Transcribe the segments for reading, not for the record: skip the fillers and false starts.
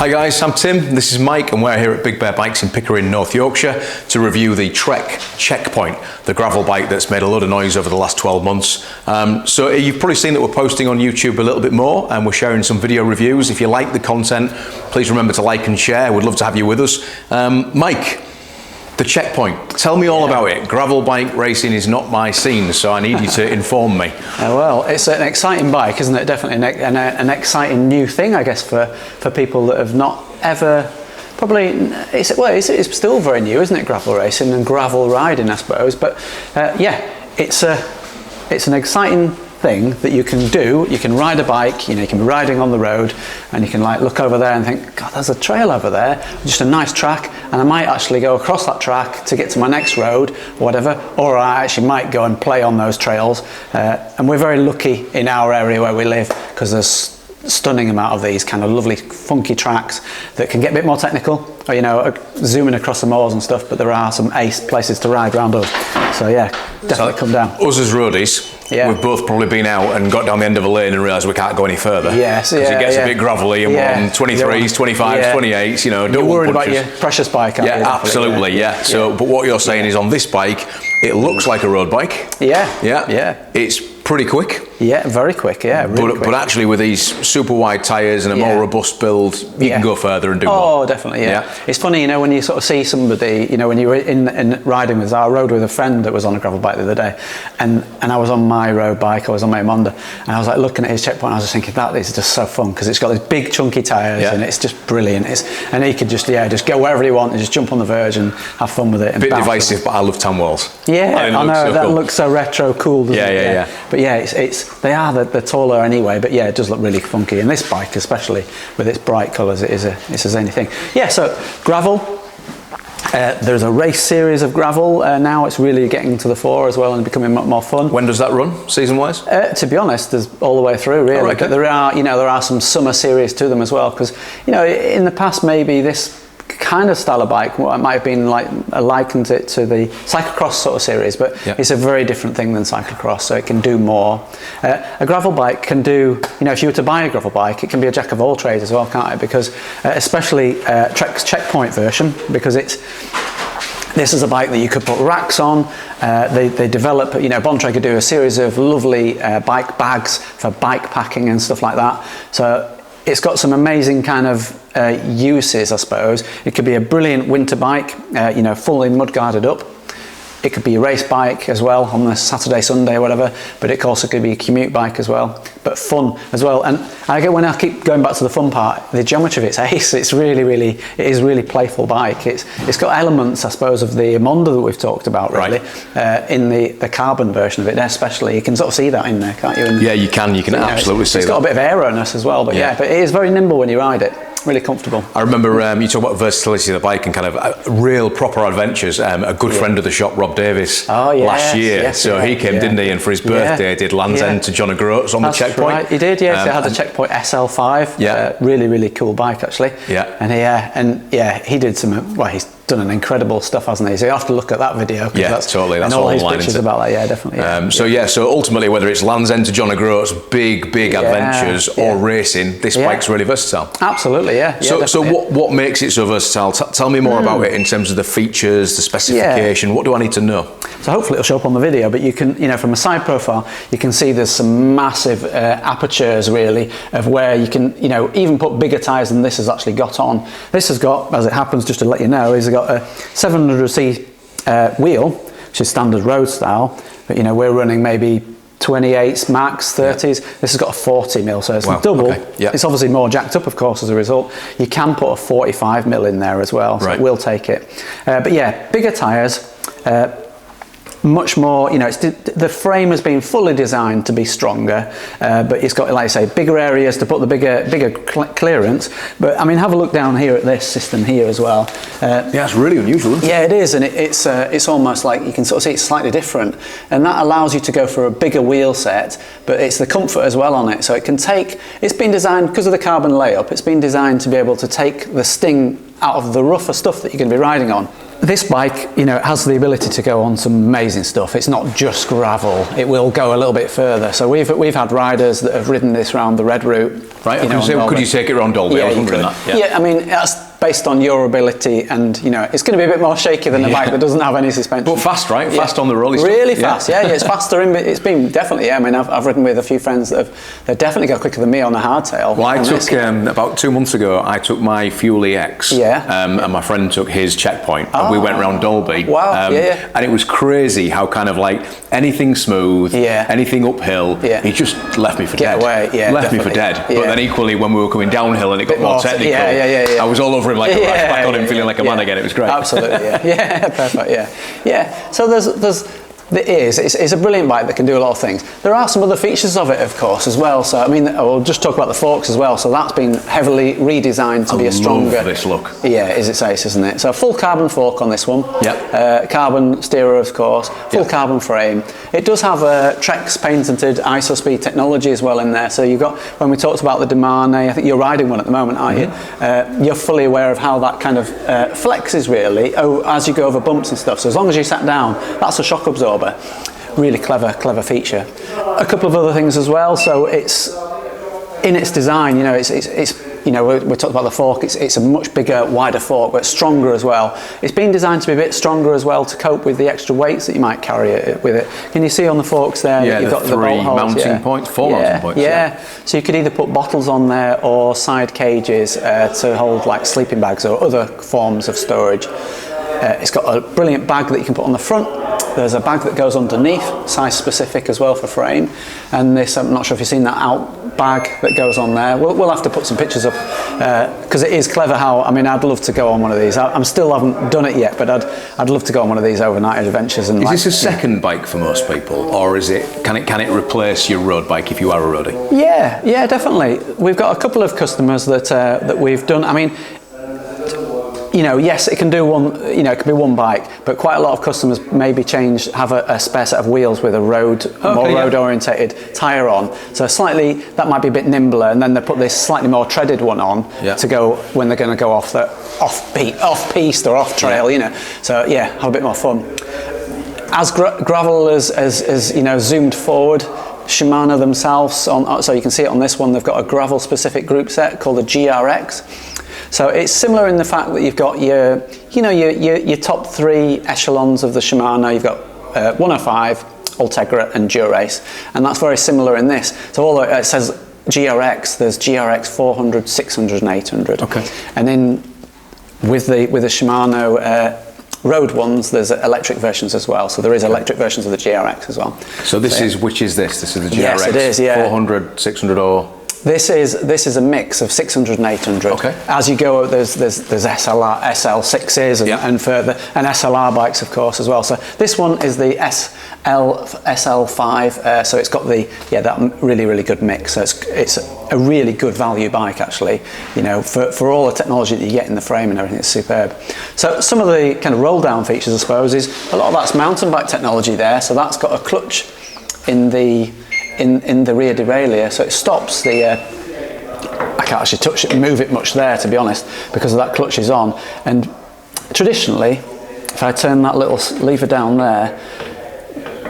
Hi guys, I'm Tim, this is Mike, and we're here at Big Bear Bikes in Pickering, North Yorkshire to review the Trek Checkpoint, the gravel bike that's made a lot of noise over the last 12 months. So you've probably seen that we're posting on YouTube a little bit more, and we're sharing some video reviews. If you like the content, please remember to like and share. We'd love to have you with us. Mike, the Checkpoint, tell me all about it. Gravel bike racing is not my scene, so I need you to inform me. Well, it's an exciting bike, isn't it? Definitely an exciting new thing, I guess, for people that have not ever, probably, it's still very new, isn't it, gravel racing and gravel riding, I suppose. But yeah, it's an exciting thing that you can do. You can ride a bike, you can be riding on the road and you can like look over there and think, God, there's a trail over there, just a nice track, and I might actually go across that track to get to my next road or whatever, or I actually might go and play on those trails. And we're very lucky in our area where we live, because there's stunning amount of these kind of lovely funky tracks that can get a bit more technical, or zooming across the moors and stuff, but there are some ace places to ride around us. So yeah, definitely come down. Us as roadies, we've both probably been out and got down the end of a lane and realised we can't go any further. Yes, because it gets a bit gravelly and we're on 23s, 25s, 28s, You're worried about your precious bike, aren't you? Absolutely, yeah. So, but what you're saying is on this bike, it looks like a road bike. Yeah. It's pretty quick. Yeah, very quick, really quick. But actually with these super wide tyres and a more robust build, you can go further and do more. Oh, definitely, yeah. It's funny, when you sort of see somebody, when you were in riding with, I rode with a friend that was on a gravel bike the other day, and I was on my road bike, I was on my Monda, and I was like looking at his Checkpoint, I was just thinking, that is just so fun, because it's got these big chunky tyres and it's just brilliant. And he could just go wherever he wanted, just jump on the verge and have fun with it. A bit divisive, but I love tan walls. Yeah, I know, that looks so retro cool, doesn't it? Yeah. But yeah, they are the taller anyway, but yeah, it does look really funky. And this bike, especially with its bright colours, it's a zany thing. Yeah, so gravel. There's a race series of gravel now. It's really getting to the fore as well and becoming more fun. When does that run, season-wise? To be honest, there's all the way through, really. Right, but there are some summer series to them as well, because in the past maybe this kind of style of bike, what might have been like likened it to the cyclocross sort of series, but it's a very different thing than cyclocross, so it can do more. A gravel bike can do, if you were to buy a gravel bike, it can be a jack of all trades as well, can't it? Because especially Trek's Checkpoint version, because this is a bike that you could put racks on. They develop, Bontrager could do a series of lovely bike bags for bike packing and stuff like that. So it's got some amazing kind of uses, I suppose. It could be a brilliant winter bike, fully mudguarded up. It could be a race bike as well on the Saturday, Sunday, or whatever, but it also could be a commute bike as well, but fun as well. And when I keep going back to the fun part, the geometry of it's ace. It is really playful bike. It's got elements, I suppose, of the Monda that we've talked about, really, in the carbon version of it, especially. You can sort of see that in there, can't you? And, yeah, you can absolutely see that. It's got a bit of aeroness as well, but but it is very nimble when you ride it. Really comfortable. I remember you talk about versatility of the bike and kind of real proper adventures. A good friend of the shop, Rob Davis, last year. He came, didn't he? And for his birthday, did Land's End to John O'Groats on the Checkpoint. Right. He did, so it had the Checkpoint SL5. Really cool bike, actually. And he did some. Well, he's done an incredible stuff, hasn't he? So you have to look at that video. Totally. That's and all his online, pictures about that. Definitely. So ultimately, whether it's Land's End to John O'Groats, big adventures, or racing, this bike's really versatile. Absolutely, So what makes it so versatile? Tell me more about it in terms of the features, the specification. What do I need to know? So hopefully it'll show up on the video, but you can, from a side profile, you can see there's some massive apertures, really, of where you can, even put bigger tyres than this has actually got on. This has got, as it happens, just to let you know, is got a 700c wheel, which is standard road style, but we're running maybe 28s max, 30s. This has got a 40mm, so it's double. It's obviously more jacked up, of course, as a result. You can put a 45mm in there as well, so we'll take it. But yeah, bigger tyres, much more, the frame has been fully designed to be stronger, but it's got, like I say, bigger areas to put the bigger clearance. But I mean, have a look down here at this system here as well. It's really unusual, isn't it? Yeah, it is, and it's almost like you can sort of see it's slightly different, and that allows you to go for a bigger wheel set, but it's the comfort as well on it. So it's been designed, because of the carbon layup, it's been designed to be able to take the sting out of the rougher stuff that you're going to be riding on. this bike, you know, has the ability to go on some amazing stuff. It's not just gravel. It will go a little bit further. So we've had riders that have ridden this around the red route. Right. Could you take it around Dolby? Yeah, I was wondering that. Yeah, I mean, that's based on your ability, and you know, it's going to be a bit more shaky than a bike that doesn't have any suspension. But fast, right? Fast on the rolly stuff. Really fast. Yeah, it's faster. It's been definitely. Yeah, I mean, I've ridden with a few friends that they definitely go quicker than me on the hardtail. Well, I took about 2 months ago. I took my Fuel EX. And my friend took his Checkpoint, and we went round Dolby. Wow. And it was crazy how kind of like anything smooth, anything uphill, he just left me for dead. Left me for dead. But then equally, when we were coming downhill and it got more technical, I was all over him like a rash, back on him, feeling like a man again. It was great. Absolutely, yeah, perfect, yeah. So it's a brilliant bike that can do a lot of things. There are some other features of it, of course, as well. So I mean, we'll just talk about the forks as well. So that's been heavily redesigned to be a stronger. I love this look. Yeah, it's ace, isn't it? So full carbon fork on this one. Yep. Carbon steerer, of course. Full carbon frame. It does have a Trex patented IsoSpeed technology as well in there. So you've got, when we talked about the Demane, I think you're riding one at the moment, aren't you? You're fully aware of how that kind of flexes really as you go over bumps and stuff. So as long as you sat down, that's a shock absorber. Really clever feature. A couple of other things as well. So it's in its design, you know, it's you know, we're talking about the fork. It's a much bigger, wider fork, but stronger as well. It's been designed to be a bit stronger as well to cope with the extra weights that you might carry with it. Can you see on the forks there? Yeah, you've got the bolt holes, mounting points, four mounting points. Yeah. So you could either put bottles on there or side cages to hold like sleeping bags or other forms of storage. It's got a brilliant bag that you can put on the front. There's a bag that goes underneath, size specific as well for frame. And this, I'm not sure if you've seen that out bag that goes on there. We'll have to put some pictures up because it is clever how, I mean, I'd love to go on one of these. I still haven't done it yet, but I'd love to go on one of these overnight adventures. And is this a second bike for most people, or is it, can it replace your road bike if you are a roadie? Yeah, definitely. We've got a couple of customers that we've done. I mean, you know, yes, it can do one, you know, it can be one bike, but quite a lot of customers maybe have a spare set of wheels with a more road orientated tyre on. So slightly, that might be a bit nimbler, and then they put this slightly more treaded one on to go when they're going to go off piste or off trail, you know. So yeah, have a bit more fun. As gravel as you know, zoomed forward, Shimano themselves, so you can see it on this one, they've got a gravel specific group set called the GRX. So it's similar in the fact that you've got your top three echelons of the Shimano. You've got 105, Ultegra and Dura-Ace, and that's very similar in this. So although it says GRX, there's GRX 400, 600 and 800. Okay. And then with the Shimano road ones, there's electric versions as well. So there is electric versions of the GRX as well. So this is, which is this? This is the GRX? Yes, it is, yeah. 400, 600 or... This is a mix of 600 and 800. Okay. As you go, there's SLR, SL6s and further, and SLR bikes, of course, as well. So this one is the SL5. So it's got that really good mix. So it's a really good value bike, actually. You know, for all the technology that you get in the frame and everything, it's superb. So some of the kind of roll down features, I suppose, is a lot of that's mountain bike technology there. So that's got a clutch in the rear derailleur, so it stops the I can't actually touch it and move it much there, to be honest, because that clutch is on. And traditionally, if I turn that little lever down there,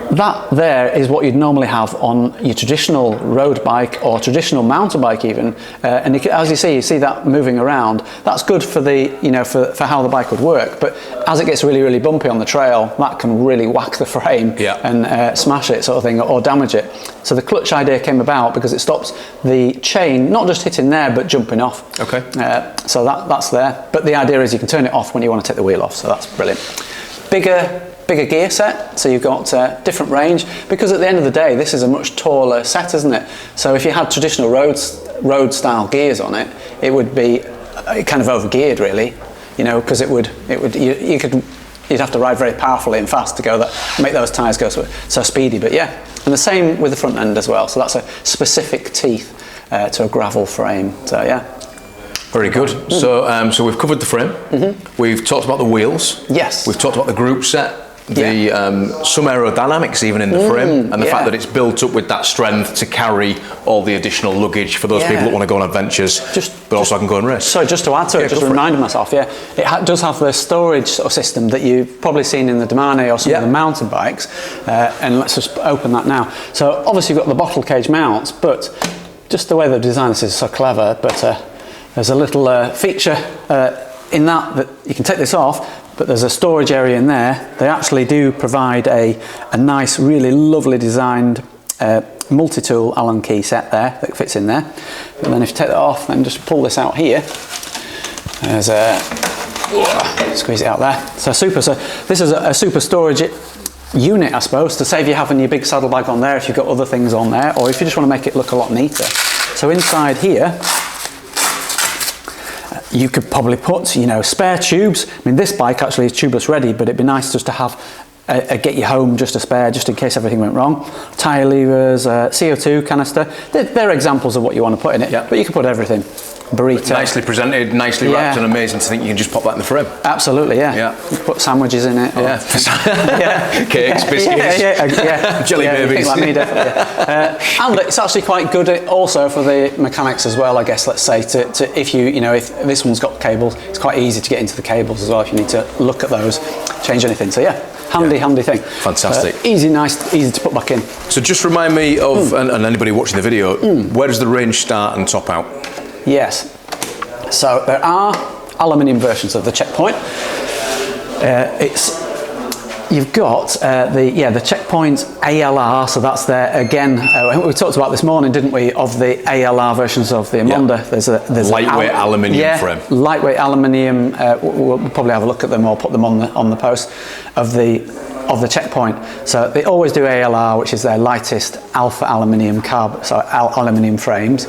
that there is what you'd normally have on your traditional road bike or traditional mountain bike even, and as you see that moving around. That's good for for how the bike would work, but as it gets really bumpy on the trail, that can really whack the frame and smash it, sort of thing, or damage it. So the clutch idea came about because it stops the chain not just hitting there but jumping off. Okay. So that's there, but the idea is you can turn it off when you want to take the wheel off, so that's brilliant. Bigger gear set, so you've got different range, because at the end of the day this is a much taller set, isn't it? So if you had traditional road style gears on it, it would be kind of over geared really, you know, because you'd have to ride very powerfully and fast to make those tyres go so speedy. But yeah, and the same with the front end as well, so that's a specific teeth to a gravel frame, so yeah. Very good. So we've covered the frame. We've talked about the wheels. Yes. We've talked about the group set. some aerodynamics even in the frame, and the fact that it's built up with that strength to carry all the additional luggage for those people that want to go on adventures, but also I can go and race. So just to add to it, just reminding myself, it does have the storage sort of system that you've probably seen in the Domane or some of the mountain bikes, and let's just open that now. So obviously you've got the bottle cage mounts, but just the way they've designed this is so clever, but there's a little feature in that you can take this off, but there's a storage area in there. They actually do provide a nice, really lovely designed multi-tool Allen key set there that fits in there. And then if you take that off, then just pull this out here. There's a, squeeze it out there. So this is a super storage unit, I suppose, to save you having your big saddlebag on there if you've got other things on there, or if you just want to make it look a lot neater. So inside here, you could probably put, spare tubes. I mean, this bike actually is tubeless ready, but it'd be nice just to have get you home just a spare, just in case everything went wrong. Tyre levers, CO2 canister. They're examples of what you want to put in it, but you can put everything. Burrito. Nicely presented, nicely wrapped, and amazing to think you can just pop that in the frame. Absolutely, yeah. You can put sandwiches in it. Cakes, biscuits, jelly babies. Like me, definitely. And it's actually quite good also for the mechanics as well, I guess, let's say, if if this one's got cables, it's quite easy to get into the cables as well if you need to look at those, change anything. So handy thing. Fantastic. Easy to put back in. So just remind me of, and anybody watching the video, where does the range start and top out? Yes. So there are aluminium versions of the Checkpoint. You've got the Checkpoint ALR, so that's there again. We talked about this morning, didn't we, of the ALR versions of the Emonda. There's lightweight aluminium frame. Lightweight aluminium. We'll probably have a look at them or put them on the post of the Checkpoint. So they always do ALR, which is their lightest alpha aluminium aluminium frames.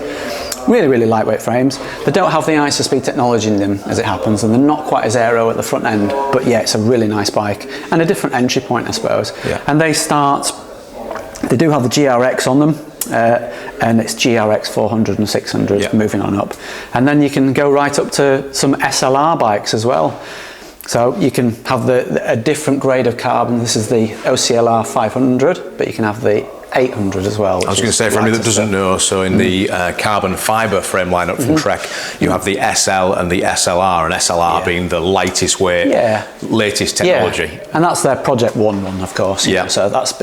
Really lightweight frames. They don't have the IsoSpeed technology in them, as it happens, and they're not quite as aero at the front end, but it's a really nice bike and a different entry point, I suppose. And they do have the GRX on them, and it's GRX 400 and 600 moving on up. And then you can go right up to some SLR bikes as well. So you can have a different grade of carbon. This is the OCLR 500, but you can have the 800 as well. I was going to say, for anybody that doesn't know, so in the carbon fibre frame lineup from Trek, you have the SL and the SLR, and SLR being the lightest weight, latest technology. And that's their Project One, of course. So that's,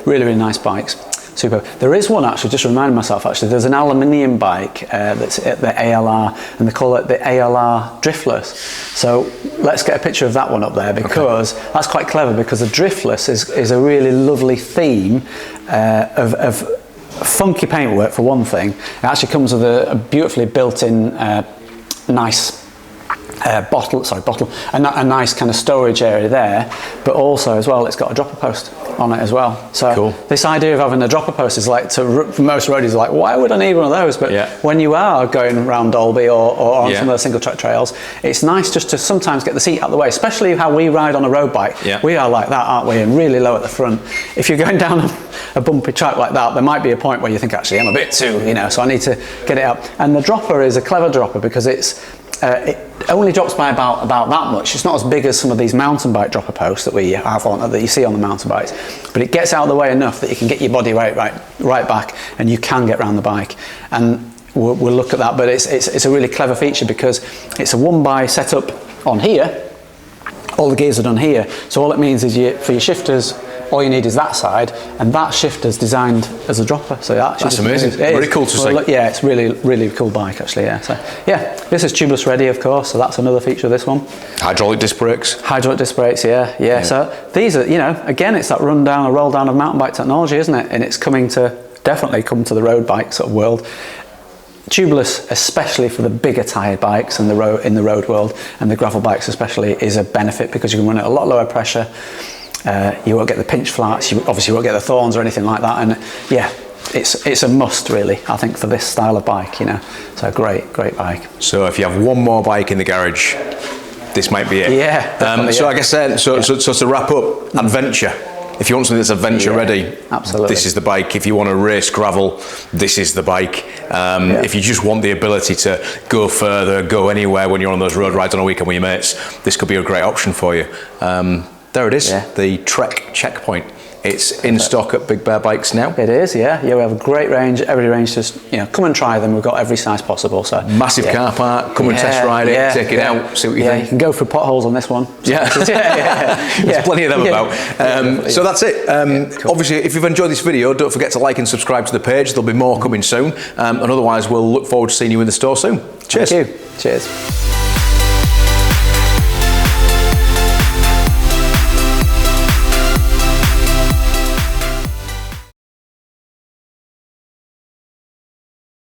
really nice bikes. Super. There is one actually, just reminding myself there's an aluminium bike that's at the ALR, and they call it the ALR Driftless. So let's get a picture of that one up there, because that's quite clever, because the Driftless is a really lovely theme of funky paintwork for one thing. It actually comes with a beautifully built-in nice a nice kind of storage area there, but also as well it's got a dropper post on it as well. So this idea of having a dropper post is like, for most roadies, like, why would I need one of those? But when you are going around Dalby or on some of the single track trails, it's nice just to sometimes get the seat out of the way, especially how we ride on a road bike. We are like that, aren't we? And really low at the front. If you're going down a bumpy track like that, there might be a point where you think, actually, I'm a bit too, so I need to get it up. And the dropper is a clever dropper, because it only drops by about that much. It's not as big as some of these mountain bike dropper posts that we have that you see on the mountain bikes, but it gets out of the way enough that you can get your body right back, and you can get around the bike. And we'll look at that, but it's a really clever feature, because it's a 1x setup on here. All the gears are done here, so all it means is for your shifters, all you need is that side, and that shifter's designed as a dropper. So that's amazing. Very cool to see. It's really cool bike, actually. So this is tubeless ready, of course. So that's another feature of this one. Hydraulic disc brakes. Hydraulic disc brakes, yeah. So these are, again, it's that roll down of mountain bike technology, isn't it? And it's definitely come to the road bike sort of world. Tubeless, especially for the bigger tired bikes and in the road world, and the gravel bikes especially, is a benefit, because you can run at a lot lower pressure. You won't get the pinch flats, you obviously won't get the thorns or anything like that, and it's a must, really, I think, for this style of bike. So great bike. So if you have one more bike in the garage, this might be it. So I guess so to wrap up, adventure. If you want something that's adventure ready, absolutely, this is the bike. If you want to race gravel, this is the bike. If you just want the ability to go further, go anywhere when you're on those road rides on a weekend with your mates, this could be a great option for you. There it is, Yeah. the Trek Checkpoint. It's in stock at Big Bear Bikes now. It is, yeah. Yeah, we have a great range, every range. Just, you know, come and try them. We've got every size possible. So Massive car park, come and test ride it, take it out, see what you think. You can go through potholes on this one. Yeah, there's plenty of them about. So that's it. Cool. Obviously, if you've enjoyed this video, don't forget to like and subscribe to the page. There'll be more coming soon. And otherwise, we'll look forward to seeing you in the store soon. Cheers. Thank you. Cheers.